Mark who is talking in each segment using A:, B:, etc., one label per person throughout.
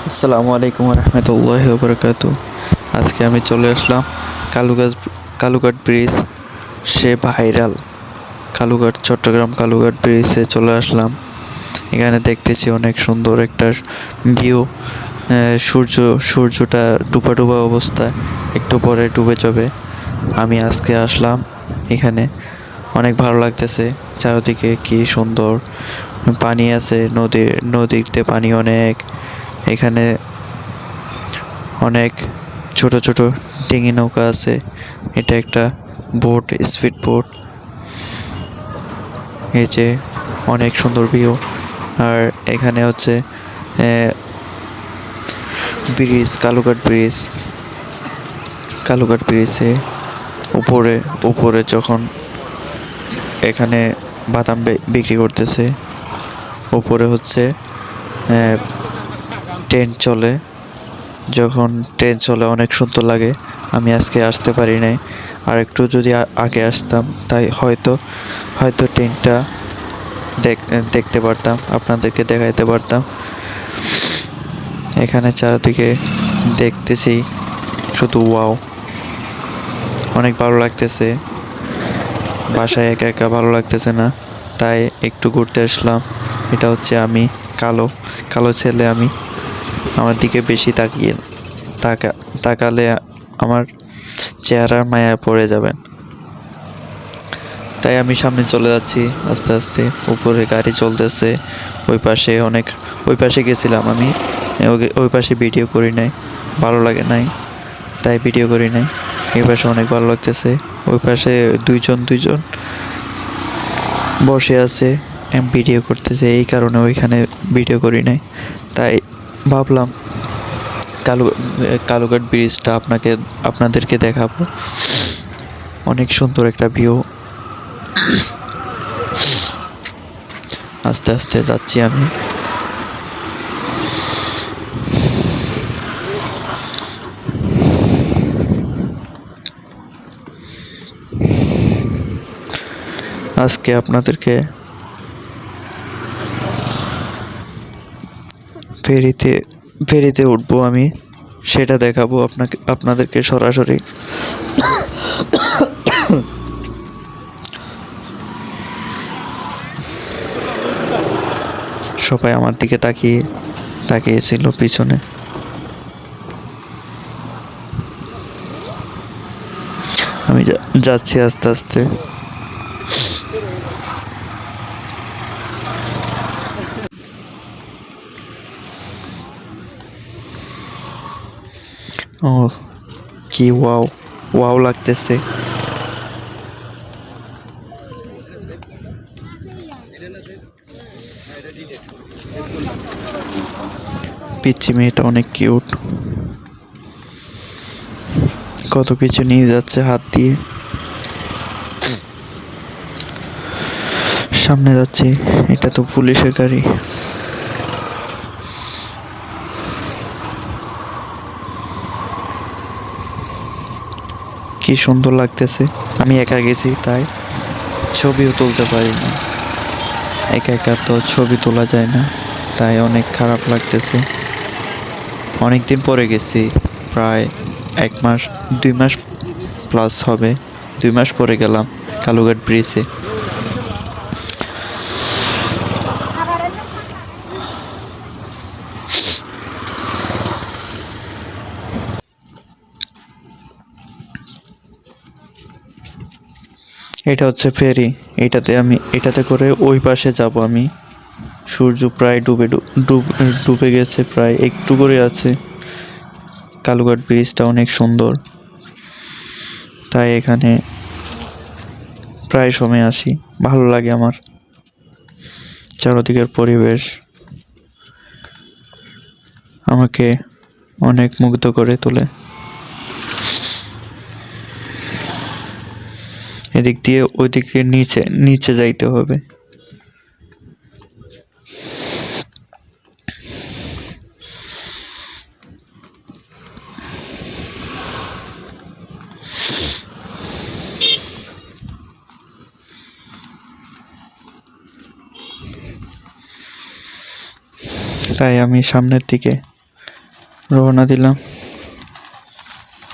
A: আসসালামু আলাইকুম রহমতুল্লাহি ওয়া বারাকাতুহু। আজকে আমি চলে আসলাম কালুগাছ কালুঘাট ব্রিজ। সে ভাইরাল কালুঘাট, চট্টগ্রাম কালুঘাট ব্রিজে চলে আসলাম। এখানে দেখতেছি অনেক সুন্দর একটা ভিউ। সূর্যটা ডুবা ডুবা অবস্থায়, একটু পরে ডুবে যাবে। আমি আজকে আসলাম এখানে, অনেক ভালো লাগতেছে। চারিদিকে কি সুন্দর পানি আছে, নদীতে পানি অনেক। এখানে অনেক ছোট ছোট ডিঙি নৌকা আছে। এটা একটা বোট, স্পিড বোট। এই যে অনেক সুন্দর ভিউ। আর এখানে হচ্ছে ব্রিজ, কালুঘাট ব্রিজে উপরে উপরে যখন এখানে বাদাম বিক্রি করতেছে, উপরে হচ্ছে ট্রেন চলে। যখন ট্রেন চলে অনেক সুন্দর লাগে। আমি আজকে আসতে পারি নাই, আর একটু যদি আগে আসতাম তাই হয়তো হয়তো ট্রেনটা দেখতে পারতাম, আপনাদেরকে দেখাইতে পারতাম। এখানে চারিদিকে দেখতেছি শুধু ওয়াও, অনেক ভালো লাগতেছে। বাসায় একা একা ভালো লাগতেছে না, তাই একটু ঘুরতে আসলাম। এটা হচ্ছে আমি, কালো কালো ছেলে আমি। আমার দিকে বেশি তাকা তাকালে আমার চেহারার মায়া পড়ে যাবেন। তাই আমি সামনে চলে যাচ্ছি আস্তে আস্তে। উপরে গাড়ি চলতেছে, ওই পাশে গেছিলাম আমি। ওই পাশে ভিডিও করি নাই, ভালো লাগে নাই, তাই ভিডিও করি নাই। এই পাশে অনেক ভালো লাগতেছে। ওই পাশে দুইজন বসে আছে, ভিডিও করতেছে, এই কারণে ওইখানে ভিডিও করি নাই। তাই ভাবলাম কালু কালুঘাট ব্রিজটা আপনাদেরকে দেখাবো। অনেক সুন্দর একটা ভিউ। আস্তে আস্তে যাচ্ছি আমি। আজকে আপনাদেরকে ফেরিতে উঠবো আমি, সেটা দেখাবো আপনাদেরকে সরাসরি। সবাই আমার দিকে তাকিয়েছিল পিছনে। আমি যাচ্ছি আস্তে আস্তে। ও কি ওয়াও, ওয়াও লাগতেছে। পিচ্চি মেয়েটা অনেক কিউট, কত কিছু নিয়ে যাচ্ছে হাত দিয়ে। সামনে যাচ্ছি, এটা তো পুলিশের গাড়ি। কি সুন্দর লাগতেছে। আমি একা গেছি তাই ছবিও তুলতে পারি না। একা একা তো ছবি তোলা যায় না, তাই অনেক খারাপ লাগতেছে। অনেক দিন পরে গেছি, প্রায় 1 মাস, 2 মাস প্লাস হবে। 2 মাস পরে গেলাম কালুঘাট ব্রিজে। এটা হচ্ছে ফেরি। এটাতে করে ওই পাশে যাব আমি। সূর্য প্রায় ডুবে গেছে, প্রায় একটু করে আছে। কালুঘাট ব্রিজটা অনেক সুন্দর, তাই এখানে প্রায় সময় আসি। ভালো লাগে আমার চারদিকের পরিবেশ, আমাকে অনেক মুগ্ধ করে তোলে। এদিক দিয়ে ওই দিক দিয়ে নিচে যাইতে হবে। তাই আমি সামনের দিকে রওনা দিলাম।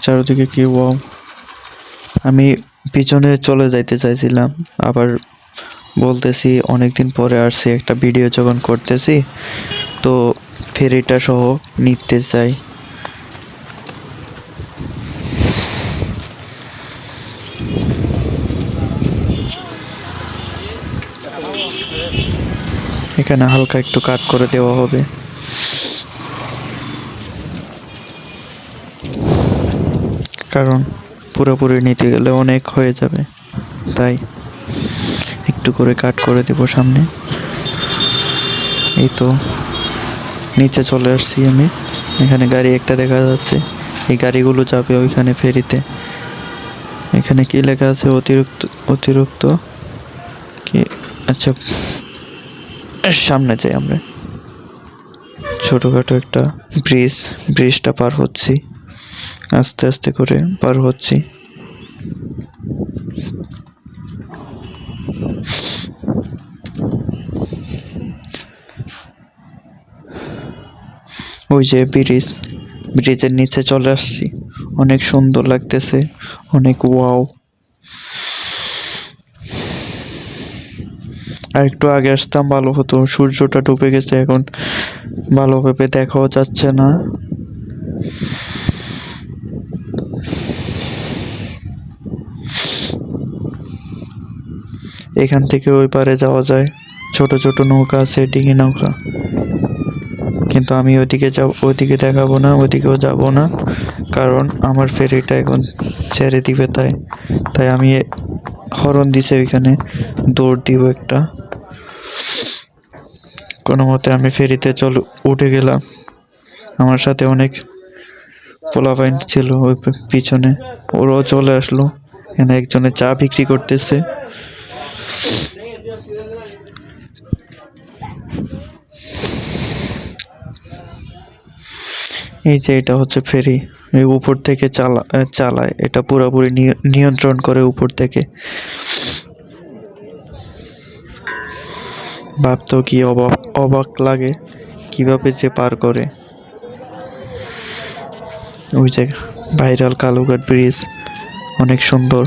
A: চারিদিকে কি ওয়াও! আমি পিছনে চলে যাইতে চাইছিলাম, আবার বলতেছি অনেকদিন পরে আসছি, একটা ভিডিও যখন করতেছি তো ফেরিটা সহ নিতে চাই। এখানে হালকা একটু কাট করে দেওয়া হবে, কারণ পুরোপুরি নিতে গেলে অনেক হয়ে যাবে, তাই একটু করে কাট করে দেব সামনে। এই তো নিচে চলে আসছি আমি। এখানে গাড়ি একটা দেখা যাচ্ছে, এই গাড়িগুলো যাবে ওইখানে ফেরিতে। এখানে কি লেখা আছে? অতিরিক্ত অতিরিক্ত কি, আচ্ছা সামনে যাই আমরা। ছোটোখাটো একটা ব্রিজটা পার হচ্ছি, আস্তে আস্তে করে পার হচ্ছি। ওই যে ব্রিজের নিচে চলে আসছি, অনেক সুন্দর লাগতেছে, অনেক ওয়াও। আর একটু আগে আসতাম ভালো হতো, সূর্যটা ডুবে গেছে এখন, ভালোভাবে দেখাও যাচ্ছে না। এখান থেকে ওই পারে যাওয়া যায়, ছোট ছোট নৌকা আছে, ডিঙি নৌকা, কিন্তু আমি ওইদিকে দেখাবো না, ওইদিকেও যাব না, কারণ আমার ফেরিটা এখন ছেড়ে দিবে, তাই আমি হরন দিছে ওইখানে, দৌড় দিব একটা। কোনো মতে আমি ফেরিতে উঠে গেলাম। আমার সাথে অনেক পোলাপাইন ছিল ওই পিছনে, ওরাও চলে আসলো। এখানে একজনে চা বিক্রি করতেছে। এই যে এটা হচ্ছে ফেরি, এই উপর থেকে চালায়, এটা পুরোপুরি নিয়ন্ত্রণ করে উপর থেকে। ভাবতেও কি অবাক লাগে কিভাবে যে পার করে। ওই যে ভাইরাল কালুঘাট ব্রিজ, অনেক সুন্দর।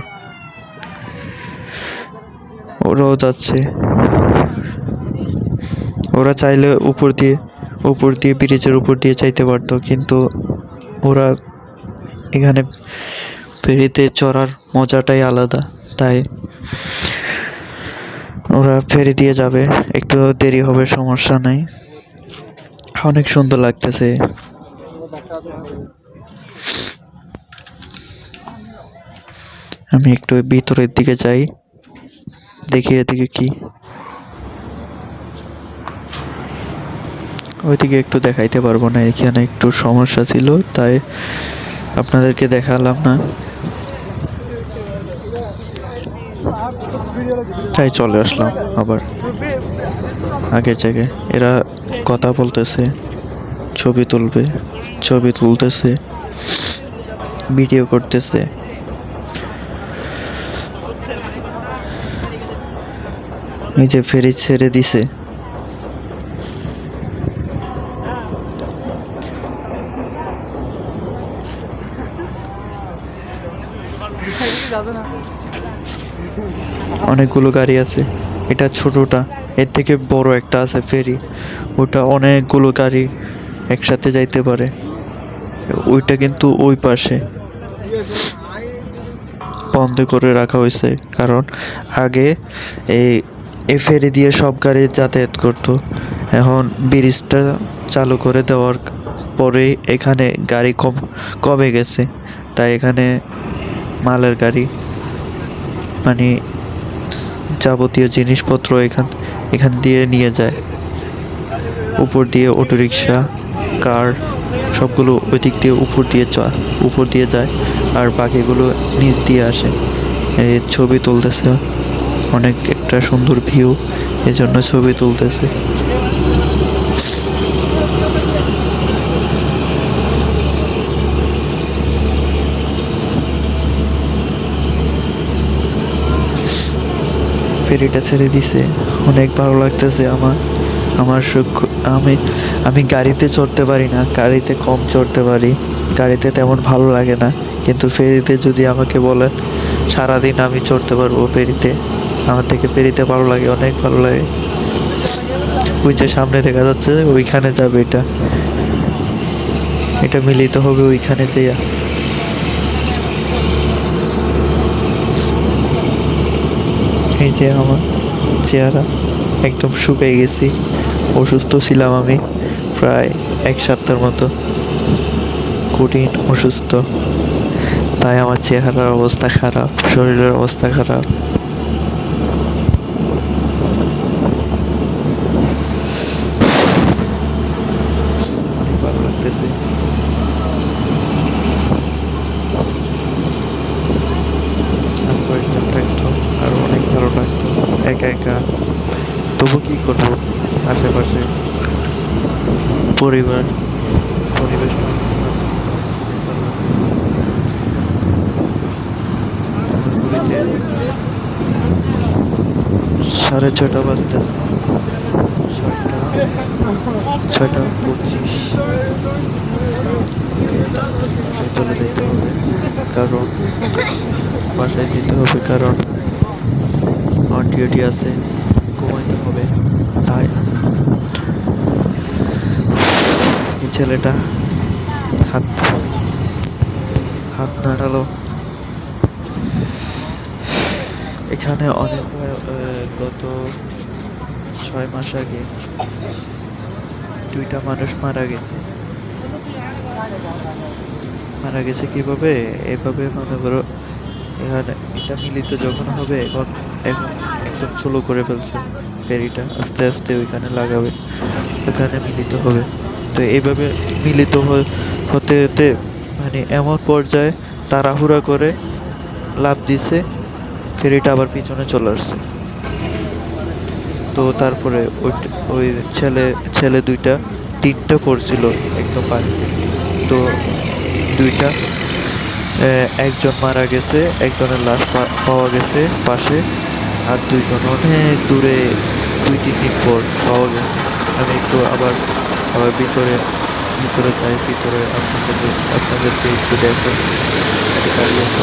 A: ওরাও যাচ্ছে, ওরা চাইলে উপর দিয়ে ব্রিজের উপর দিয়ে চাইতে পারতো, কিন্তু ওরা এখানে ফেরিতে চড়ার মজাটাই আলাদা, তাই ওরা ফেরি দিয়ে যাবে। একটু দেরি হবে, সমস্যা নাই। অনেক সুন্দর লাগতেছে। আমি একটু ভিতরের দিকে যাই, দেখি এদিকে কি। ওইদিকে একটু দেখাইতে পারবো না, এখানে একটু সমস্যা ছিল, তাই আপনাদেরকে দেখালাম না। তাই চলে আসলাম আবার আগের জায়গায়। এরা কথা বলতেছে, ছবি তুলতেছে, ভিডিও করতেছে। এই যে ফেরি ছেড়ে দিছে, অনেকগুলো গাড়ি আছে। এটা ছোটটা, এর থেকে বড় একটা আছে ফেরি, ওটা অনেকগুলো গাড়ি একসাথে যাইতে পারে। ওইটা কিন্তু ওই পাশে বন্ধ করে রাখা হয়েছে, কারণ আগে এই ফেরি দিয়ে সব গাড়ি যাতায়াত করতো। এখন ব্রিজটা চালু করে দেওয়ার পরে এখানে গাড়ি কমে গেছে, তাই এখানে মালের গাড়ি, মানে যাবতীয় জিনিসপত্র এখান দিয়ে নিয়ে যায়। উপর দিয়ে অটোরিকশা, কার সবগুলো ওই দিক দিয়ে উপর দিয়ে যায়, আর বাকিগুলো নিচ দিয়ে আসে। এই ছবি তুলতেছে, অনেক একটা সুন্দর ভিউ, এজন্য ছবি তুলতেছে। ফেরিটা ছেড়ে দিছে, অনেক ভালো লাগতেছে আমার আমি আমি গাড়িতে চড়তে পারি না, গাড়িতে কম চড়তে পারি, গাড়িতে তেমন ভালো লাগে না। কিন্তু ফেরিতে যদি আমাকে বলেন সারাদিন আমি চড়তে পারবো ফেরিতে। আমার থেকে ফেরিতে ভালো লাগে, অনেক ভালো লাগে। ওই যে সামনে দেখা যাচ্ছে ওইখানে যাবে এটা, এটা মিলিত হবে ওইখানে যেয়া। এই যে আমার চেহারা একদম শুকিয়ে গেছি, অসুস্থ ছিলাম আমি প্রায় 1 সপ্তাহের মতো, কঠিন অসুস্থ। তাই আমার চেহারার অবস্থা খারাপ, শরীরের অবস্থা খারাপ। অনেক ভালো লাগতেছে। আর কয়েকজন থাকতো আর অনেক ভালো লাগতো। একা একা তবু কি করবো, আশেপাশে পরিবার, পরিবেশ অনেক ভালো। আমার ঘড়িতে 6:30 বাজতেছে, 6টা 6টা 25। তাড়াতাড়ি বাসায় চলে যেতে হবে, কারণ বাসায় যেতে হবে কারণ আমার ডিউটি আছে, ঘুমাইতে হবে। তাই এই ছেলেটা হাত হাত নাড়ালো। এখানে অনেকবার গত 6 মাস আগে 2টা মানুষ মারা গেছে। মারা গেছে কিভাবে? এভাবে মনে করো, এখানে এটা মিলিত যখন হবে, এখন এখন একদম স্লো করে ফেলছে ফেরিটা, আস্তে আস্তে ওইখানে লাগাবে, ওখানে মিলিত হবে। তো এইভাবে মিলিত হতে হতে মানে এমন পর্যায়ে তাড়াহুড়া করে লাফ দিছে, ফেরিটা আবার পিছনে চলে আসছে। তো তারপরে ওই ছেলে ছেলে 3টা পড়ছিল একদম পানিতে। তো 2টা, একজন মারা গেছে, একজনের লাশ পাওয়া গেছে পাশে, আর 2জন অনেক দূরে 2-3 দিন পর পাওয়া গেছে। আমি একটু আবার আবার ভিতরে ভিতরে যাই, ভিতরে আপনাদেরকে একটু দেখো, একটা গাড়ি আছে।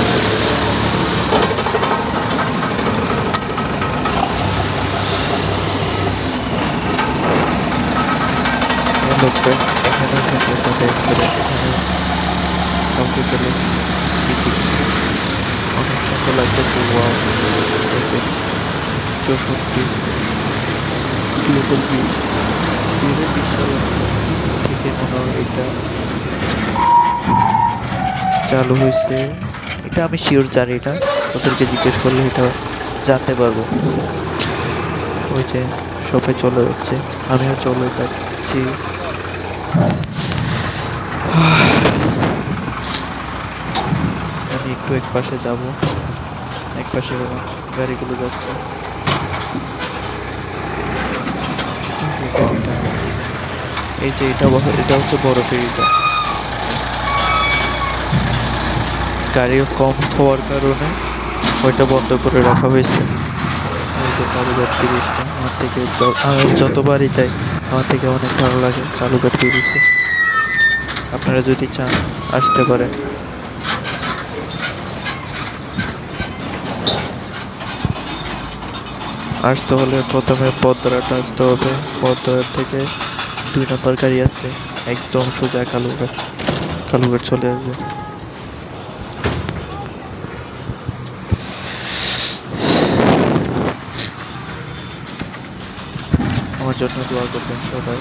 A: লোকটা এখানে থেকে যাতায়াত করে, এখানে কাউকে পেলে অনেক সুন্দর লাগতেছে। ওয়াও, দেখেন 64 গ্লোবাল ব্রিজ, 2020 থেকে মনে হয় এটা চালু হয়েছে। এটা আমি শিওর জানি না, ওদেরকে জিজ্ঞেস করলে এটা জানতে পারবো। ওই যে সবাই চলে যাচ্ছে, আমিও চলে যাচ্ছি। আমি একটু এক পাশে যাব, এক পাশে গাড়িগুলো যাচ্ছে। এই গাড়িটা, এই যে এটা হচ্ছে বড় ফেরিটা। গাড়িও কম হওয়ার কারণে ওইটা বন্ধ করে রাখা হয়েছে। এই যে কালুঘাট ব্রিজটা আমার থেকে আমি যতবারই যাই আমার থেকে অনেক ভালো লাগে কালুঘাট ব্রিজে। আপনারা যদি চান আসতে পারেন। আসতে হলে প্রথমে পদ্মারাটা আসতে হবে, পদ্মার থেকে 2 নম্বর গাড়ি আছে, একদম সোজা কালুঘাট, কালুঘাট চলে আসবে। আমার জন্য দোয়া করবেন সবাই।